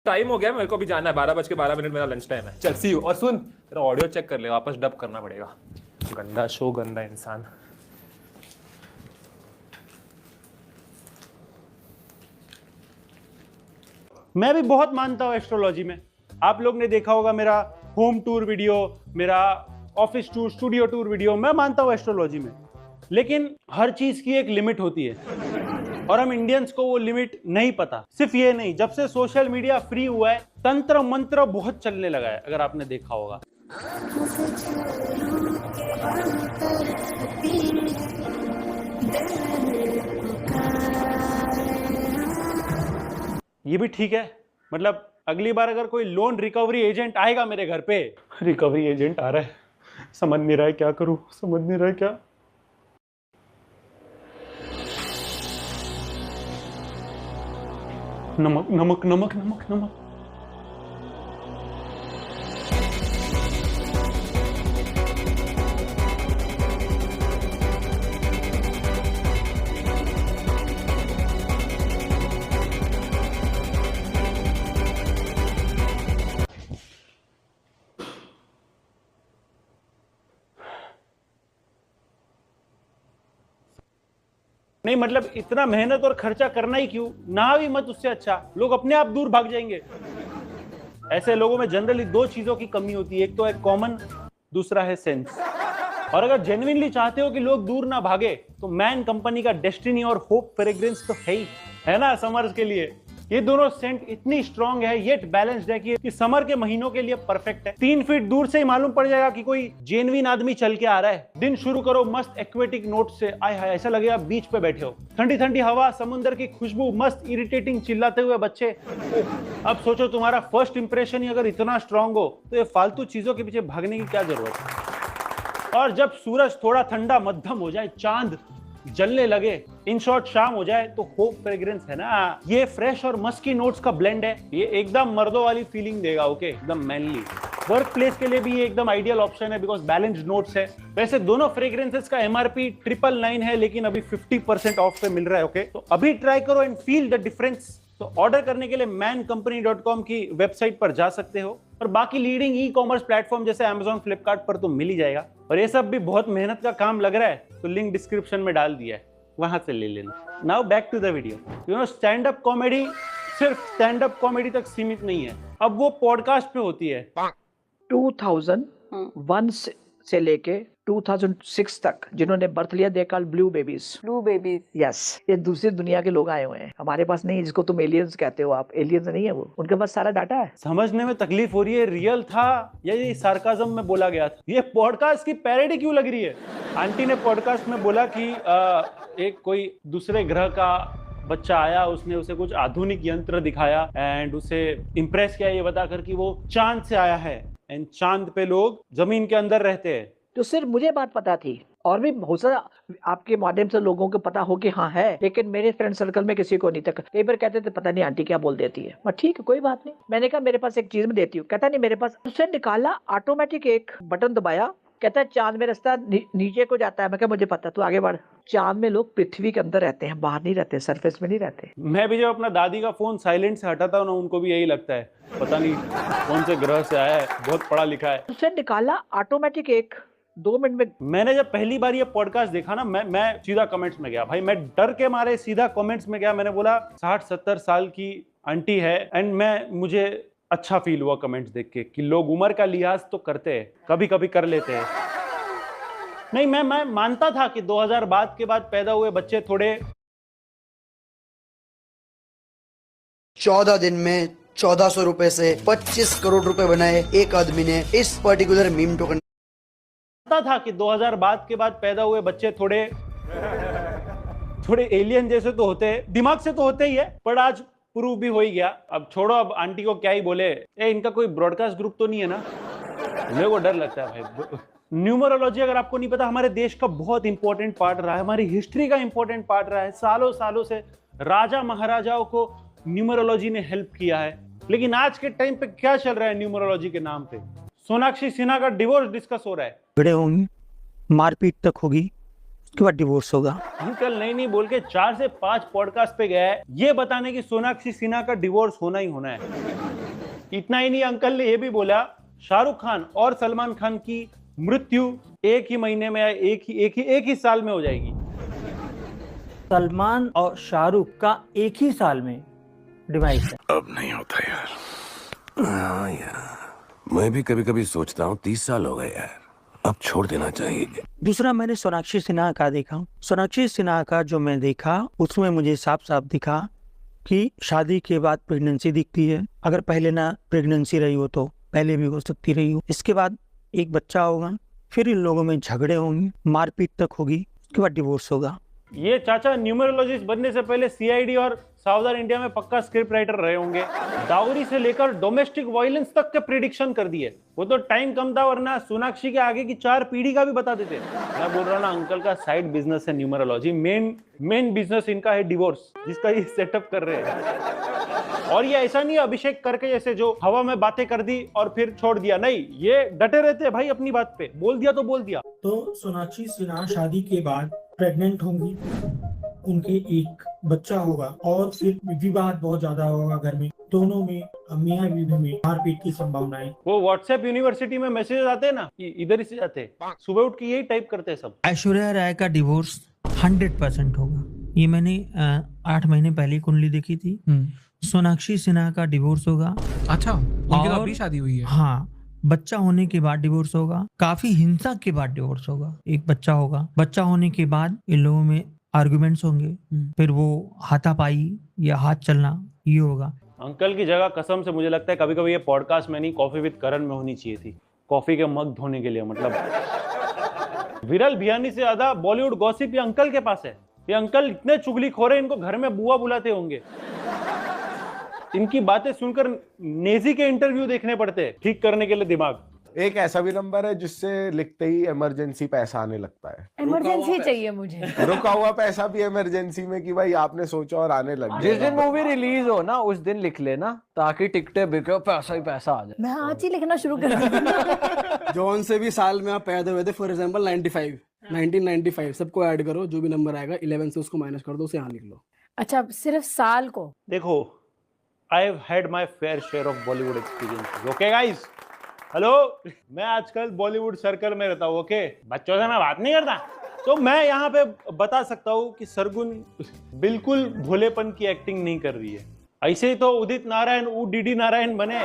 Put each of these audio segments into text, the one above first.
Time हो गया, मेरे को भी जाना है। 12:12 मेरा लंच टाइम है। चल सी यू। और सुन, तेरा ऑडियो चेक कर ले, वापस डब करना पड़ेगा। गंदा शो, गंदा इंसान। मैं भी बहुत मानता हूँ एस्ट्रोलॉजी में। आप लोग ने देखा होगा मेरा होम टूर वीडियो, मेरा office tour, studio tour video. मैं मानता हूँ एस्ट्रोलॉजी में, लेकिन हर चीज की एक लिमिट होती है और हम इंडियंस को वो लिमिट नहीं पता। सिर्फ ये नहीं, जब से सोशल मीडिया फ्री हुआ है, तंत्र मंत्र बहुत चलने लगा है, अगर आपने देखा होगा। ये भी ठीक है, मतलब अगली बार अगर कोई लोन रिकवरी एजेंट आएगा मेरे घर पे, रिकवरी एजेंट आ रहा है, समझ नहीं रहा है क्या करूं, समझ नहीं रहा है क्या। नमक नमक नमक नमक नमक। नहीं मतलब इतना मेहनत और खर्चा करना ही क्यों, ना भी मत, उससे अच्छा लोग अपने आप दूर भाग जाएंगे। ऐसे लोगों में जनरली दो चीजों की कमी होती है, एक तो है कॉमन, दूसरा है सेंस। और अगर जेन्युइनली चाहते हो कि लोग दूर ना भागे, तो मैन कंपनी का डेस्टिनी और होप फ्रेग्रेंस तो है ही, है ना, समर्स के लिए। ये दोनों सेंट इतनी स्ट्रांग है येट बैलेंस्ड है कि समर के महीनों के लिए परफेक्ट है। 3 फीट दूर से ही मालूम पड़ जाएगा कि कोई जेन्युइन आदमी चल के आ रहा है। दिन शुरू करो मस्त एक्वेटिक नोट से, आय हाय ऐसा लगेगा बीच पे बैठे हो। ठंडी ठंडी हवा, समुद्र की खुशबू, मस्त इरिटेटिंग चिल्लाते हुए बच्चे। अब सोचो तुम्हारा फर्स्ट इंप्रेशन ही अगर इतना स्ट्रांग हो, तो ये फालतू चीजों के पीछे भागने की क्या जरूरत है। और जब सूरज थोड़ा ठंडा मध्यम हो जाए, चांद जलने लगे, इन शॉर्ट शाम हो जाए, तो होप फ्रेग्रेंस है ना, ये फ्रेश और मस्की नोट्स का ब्लेंड है। ये एकदम मर्दों वाली फीलिंग देगा, ओके, एकदम मैनली। वर्क प्लेस के लिए भी ये एकदम आइडियल ऑप्शन है, बिकॉज बैलेंस्ड नोट्स है। वैसे दोनों फ्रेग्रेंसेस का एमआरपी 999 है, लेकिन अभी 50% ऑफ पे मिल रहा है, ओके। तो अभी ट्राई करो एंड फील द डिफरेंस। तो ऑर्डर करने के लिए mancompany.com की वेबसाइट पर जा सकते हो, और बाकी लीडिंग ई कॉमर्स प्लेटफॉर्म जैसे Amazon, फ्लिपकार्ट पर तो मिल ही जाएगा। और ये सब भी बहुत मेहनत का काम लग रहा है, तो लिंक डिस्क्रिप्शन में डाल दिया है, वहां से ले लेना। Now back to the video. You know, stand up comedy सिर्फ स्टैंड अप कॉमेडी तक सीमित नहीं है, अब वो पॉडकास्ट पे होती है। 2001 से लेके 2006 तक जिन्होंने बर्थ लिया, they called blue babies. Yes, ये दूसरी दुनिया के लोग आए हुए हैं हमारे पास, नहीं जिसको तुम एलियंस कहते हो, आप एलियंस नहीं है वो, उनके पास सारा डाटा है। समझने में तकलीफ हो रही है, रियल था या ये सार्काज्म में बोला गया था। ये पॉडकास्ट की पैरोडी क्यों लग रही है। आंटी ने पॉडकास्ट में बोला कि एक कोई दूसरे ग्रह का बच्चा आया, उसने उसे कुछ आधुनिक यंत्र दिखाया एंड उसे इंप्रेस किया ये बताकर कि वो चांद से आया है, एंड चांद पे लोग जमीन के अंदर रहते हैं। तो सिर्फ मुझे बात पता थी, और भी बहुत सारा आपके माध्यम से लोगों को पता हो कि हाँ है, लेकिन मेरे फ्रेंड सर्कल में किसी को नहीं था। कई बार कहते थे पता नहीं आंटी क्या बोल देती है, मैं ठीक है कोई बात नहीं। मैंने कहा मेरे पास एक चीज में देती हूँ, कहता नहीं मेरे पास। उससे निकाला ऑटोमेटिक, एक बटन दबाया, कहता है चांद में रास्ता नीचे को जाता है। मैं कहा मुझे पता, तू आगे बढ़। चांद में लोग पृथ्वी के अंदर रहते हैं, बाहर नहीं रहते, सरफेस में नहीं रहते। मैं भी जब अपना दादी का फोन साइलेंट से हटाता हूँ ना, उनको भी यही लगता है पता नहीं कौन से ग्रह से आया है, बहुत पढ़ा लिखा है। उससे निकाला ऑटोमेटिक, एक 2 मिनट में। मैंने जब पहली बार ये पॉडकास्ट देखा ना, मैं सीधा कमेंट्स में गया भाई, मैं डर के मारे सीधा कमेंट्स में गया। मैंने बोला 60-70 साल की आंटी है, एंड मुझे अच्छा फील हुआ कमेंट्स देख के कि लोग उम्र का लिहाज तो करते हैं, कभी कभी कर लेते हैं। नहीं, मैं मानता था कि 2000 बाद के बाद पैदा हुए बच्चे थोड़े 14 दिन में 1400 रुपए से 25 करोड़ रुपए बनाए एक आदमी ने इस पर्टिकुलर मीम टोकन। था कि 2000 बाद के बाद पैदा हुए बच्चे थोड़े एलियन जैसे तो होते हैं, दिमाग से तो होते ही है, पर आज प्रूव भी हो ही गया। अब छोड़ो, अब आंटी को क्या ही बोले। इनका कोई ब्रॉडकास्ट ग्रुप तो नहीं है ना, मेरे को डर लगता है भाई। न्यूमरोलॉजी अगर आपको नहीं पता, हमारे देश का बहुत इंपॉर्टेंट पार्ट रहा है, हमारी हिस्ट्री का इंपॉर्टेंट पार्ट रहा है। सालों सालों से राजा महाराजाओं को न्यूमरोलॉजी ने हेल्प किया है। लेकिन आज के टाइम पे क्या चल रहा है न्यूमरोलॉजी के नाम पे? सोनाक्षी सिन्हा का डिवोर्स डिस्कस हो रहा है, झगड़े होंगे, मारपीट तक होगी, उसके बाद डिवोर्स होगा। अंकल नहीं बोल के 4 से 5 पॉडकास्ट पे गया है ये बताने की सोनाक्षी सिन्हा का डिवोर्स होना ही होना है। इतना ही नहीं, अंकल ने ये भी बोला शाहरुख खान और सलमान खान की मृत्यु एक ही महीने में, एक ही साल में हो जाएगी। सलमान और शाहरुख का एक ही साल में डिवाइस है। अब नहीं होता यार। हाँ यार, मैं भी कभी कभी सोचता हूँ 30 साल हो गए यार, अब छोड़ देना चाहिए। दूसरा मैंने सोनाक्षी सिन्हा का देखा, सोनाक्षी सिन्हा का जो मैं देखा उसमें मुझे साफ साफ दिखा कि शादी के बाद प्रेगनेंसी दिखती है। अगर पहले ना प्रेगनेंसी रही हो तो पहले भी हो सकती रही हो। इसके बाद एक बच्चा होगा, फिर इन लोगों में झगड़े होंगे, मारपीट तक होगी, उसके बाद डिवोर्स होगा। ये चाचा न्यूमरोलॉजिस्ट बनने से पहले सीआईडी और सावधान इंडिया में पक्का स्क्रिप्ट राइटर रहे होंगे। दाऊरी से लेकर डोमेस्टिक वायलेंस तक के प्रिडिक्शन कर दिए। वो तो टाइम कम था, वरना सोनाक्षी के आगे की 4 पीढ़ी का भी बता देते। मैं बोल रहा ना, अंकल का साइड बिजनेस है न्यूमरोलॉजी, मेन बिजनेस इनका है डिवोर्स, जिसका ये सेटअप कर रहे हैं। और ये ऐसा नहीं है अभिषेक करके जैसे जो हवा में बातें कर दी और फिर छोड़ दिया, नहीं, ये डटे रहते हैं भाई अपनी बात पे, बोल दिया तो बोल दिया। तो सोनाक्षी सिन्हा शादी के बाद प्रेग्नेंट होंगी, उनके एक बच्चा होगा और फिर विवाद बहुत ज्यादा होगा घर में, दोनों में मियां बीवी में मारपीट की संभावनाएं। वो व्हाट्सएप यूनिवर्सिटी में मैसेज आते हैं ना, इधर ही से जाते हैं, सुबह उठ के यही टाइप करते हैं सब। ऐश्वर्या राय का डिवोर्स 100% होगा। ये मैंने 8 महीने पहले कुंडली देखी थी। सोनाक्षी सिन्हा का डिवोर्स होगा। अच्छा, उनकी तो अभी शादी हुई है। हाँ, बच्चा होने के बाद डिवोर्स होगा, काफी हिंसा के बाद डिवोर्स होगा। एक बच्चा होगा, बच्चा होने के बाद इन लोगों में आर्गुमेंट्स होंगे, फिर वो हाथापाई या हाथ चलना ये होगा। अंकल की जगह कसम से मुझे लगता है कभी कभी ये पॉडकास्ट में नहीं, कॉफी विद करण में होनी चाहिए थी, कॉफी के मग धोने के लिए। मतलब विरल भियानी से ज्यादा बॉलीवुड गॉसिप ये अंकल के पास है। ये अंकल इतने चुगलीखोर हैं, इनको घर में बुआ बुलाते होंगे। इनकी बातें सुनकर नेजी के इंटरव्यू देखने पड़ते हैं ठीक करने के लिए दिमाग। एक ऐसा भी नंबर है जिससे लिखते ही इमरजेंसी पैसा आने लगता है। इमरजेंसी चाहिए मुझे। रुका हुआ पैसा भी इमरजेंसी में कि भाई आपने सोचा और आने लग गया। जिस दिन मूवी रिलीज हो ना उस दिन लिख लेना, ताकि टिकटें बिके, पैसा ही पैसा आ जाए। मैं आज ही लिखना शुरू कर दूंगी। जौन से भी साल में आप पैदा हुए थे, फॉर एग्जांपल 1995 सबको ऐड करो, जो भी नंबर आएगा 11 से उसको माइनस कर दो, उसे यहाँ लिख लो। अच्छा, सिर्फ साल को। देखो, I have had my fair share of Bollywood experience. Okay guys, hello, मैं आजकल बॉलीवुड सर्कल में रहता हूँ। ओके, बच्चों से मैं बात नहीं करता, तो मैं यहाँ पे बता सकता हूँ कि सरगुन बिल्कुल भोलेपन की एक्टिंग नहीं कर रही है। ऐसे ही तो उदित नारायण डीडी नारायण बने।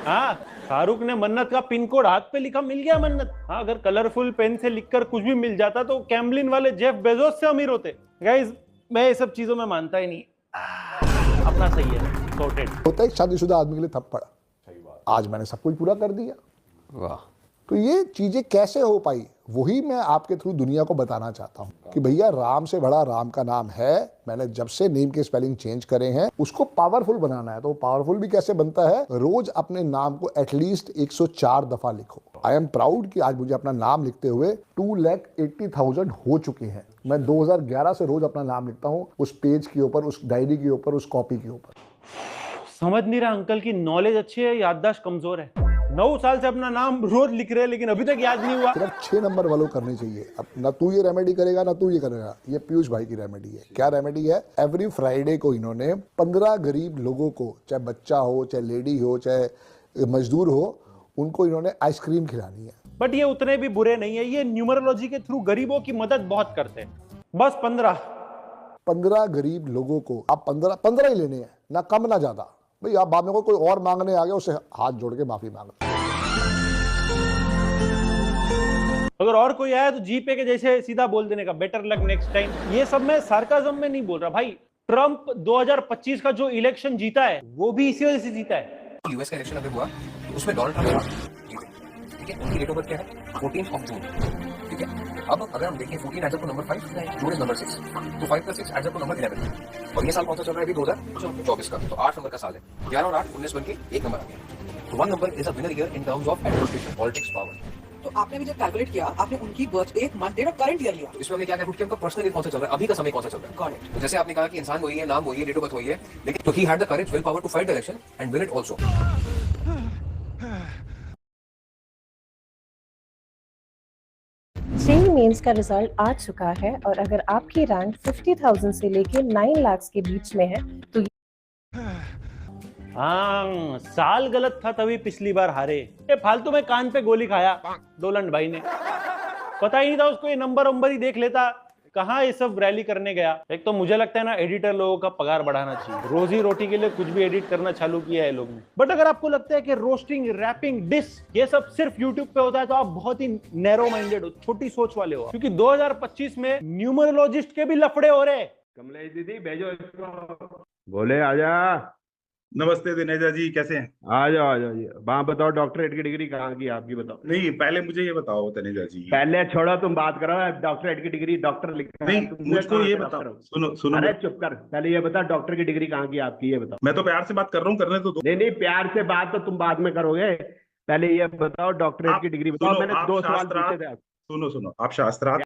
हाँ, शाहरुख ने मन्नत का पिन कोड हाथ पे लिखा, मिल गया मन्नत। हाँ, अगर कलरफुल पेन से लिखकर कुछ भी मिल जाता तो कैमलिन वाले जेफ बेजोस से अमीर होते। गाइस, मैं ये सब चीजों में मानता ही नहीं। अपना सही है, सॉर्टेड होता है। शादीशुदा आदमी के लिए थप्पड़। आज मैंने सब कुछ पूरा कर दिया। वाह। तो ये चीजें कैसे हो पाई, वही मैं आपके थ्रू दुनिया को बताना चाहता हूँ कि भैया राम से बड़ा राम का नाम है। मैंने जब से नेम के स्पेलिंग चेंज करे हैं, उसको पावरफुल बनाना है। तो पावरफुल भी कैसे बनता है, रोज अपने नाम को एटलीस्ट 104 दफा लिखो। आई एम प्राउड कि आज मुझे अपना नाम लिखते हुए 2,80,000 हो चुके हैं। मैं 2011 से रोज अपना नाम लिखता हूँ, उस पेज के ऊपर, उस डायरी के ऊपर, उस कॉपी के ऊपर। समझ नहीं रहा अंकल की नॉलेज अच्छी है, याददाश्त कमजोर है। 9 साल से अपना नाम रोज लिख रहे हैं, लेकिन अभी तक याद नहीं हुआ। सिर्फ 6 नंबर वालों करनी चाहिए। अब ना तू ये रेमेडी करेगा ना तू ये करेगा, ये पीयूष भाई की रेमेडी है। क्या रेमेडी है? एवरी फ्राइडे को इन्होंने 15 गरीब लोगों को, चाहे बच्चा हो, चाहे लेडी हो, चाहे मजदूर हो, उनको इन्होंने आइसक्रीम खिलानी है। बट ये उतने भी बुरे नहीं है, ये न्यूमरोलॉजी के थ्रू गरीबों की मदद बहुत करते हैं। बस 15 गरीब लोगों को आप 15 ही लेने हैं, ना कम ना ज्यादा। भाई आप बाद में कोई और मांगने आ गया, उसे हाथ जोड़ के माफी मांग। अगर और कोई आया तो जीपे के जैसे सीधा बोल देने का, बेटर लक नेक्स्ट टाइम। ये सब मैं सार्काज्म में नहीं बोल रहा भाई। ट्रम्प 2025 का जो इलेक्शन जीता है वो भी इसी वजह से जीता है। यूएस का इलेक्शन अभी हुआ, उसमें डोनाल्ड ट्रम्प जीते, ठीक है। उनकी डेट ऑफ बर्थ क्या है? 14 जून, ठीक है। अब अगर हम देखें 14 adds up to number 5, June is number 6, तो 5 + 6 एड्स अप टू नंबर 11। और ये साल कौन सा चल रहा है अभी? 2024 का, तो 8 नंबर का साल है। 11 और 8 19 बन के 1 नंबर आ गया। तो 1 number is a winner year in terms of administration, politics, power. तो आपने भी जब कैलकुलेट किया, आपने उनकी बर्थ डेट, मंथ डेट और करंट ईयर लिया। तो इसमें हमने क्या किया कि उनका पर्सनल ईयर कौन सा चल रहा है, अभी का समय कौन सा चल रहा है। करेक्ट। तो जैसे आपने कहा कि इंसान वही है, नाम वही है, डेट ऑफ बर्थ वही है, लेकिन तो ही had the courage, will power to fight the election and win it also. She means mains का रिजल्ट आ चुका है और अगर आपकी रैंक 50,000 से लेके 9 लाख के बीच में है तो हाँ, साल गलत था तभी पिछली बार हारे। ये फालतू में कान पे गोली खाया डोलंड भाई ने। पता ही नहीं था उसको, ये नंबर ही देख लेता। कहाँ ये सब रैली करने गया। एक तो मुझे लगता है ना, एडिटर लोगों का पगार बढ़ाना चाहिए। रोजी रोटी के लिए कुछ भी एडिट करना चालू किया है लोग ने। बट अगर आपको लगता है कि रोस्टिंग, रैपिंग, डिस ये सब सिर्फ यूट्यूब पे होता है तो आप बहुत ही नैरो माइंडेड हो, छोटी सोच वाले हो। क्योंकि 2025 में न्यूमरोलॉजिस्ट के भी लफड़े हो रहे। कमलेश दीदी भेजो इसको। बोले आजा। नमस्ते दिनेजा जी, कैसे हैं? आ जाओ जी। वहाँ बताओ डॉक्टरेट की डिग्री कहाँ की आपकी, बताओ। नहीं, पहले मुझे ये बताओ दिनेजा जी। पहले छोड़ो, तुम बात करो। डॉक्टरेट की डिग्री डॉक्टर लिखा है। नहीं, मुझको ये बताओ। सुनो अरे चुप कर, पहले ये बता डॉक्टर की डिग्री कहाँ की आपकी, ये बताओ। मैं तो प्यार से बात कर रहा हूँ, करने तो दो। नहीं, प्यार से बात तो तुम बाद में करोगे। पहले ये बताओ डॉक्टरेट की डिग्री बताओ। मैंने 2 सवाल पूछे थे। सुनो, आप शास्त्रार्थ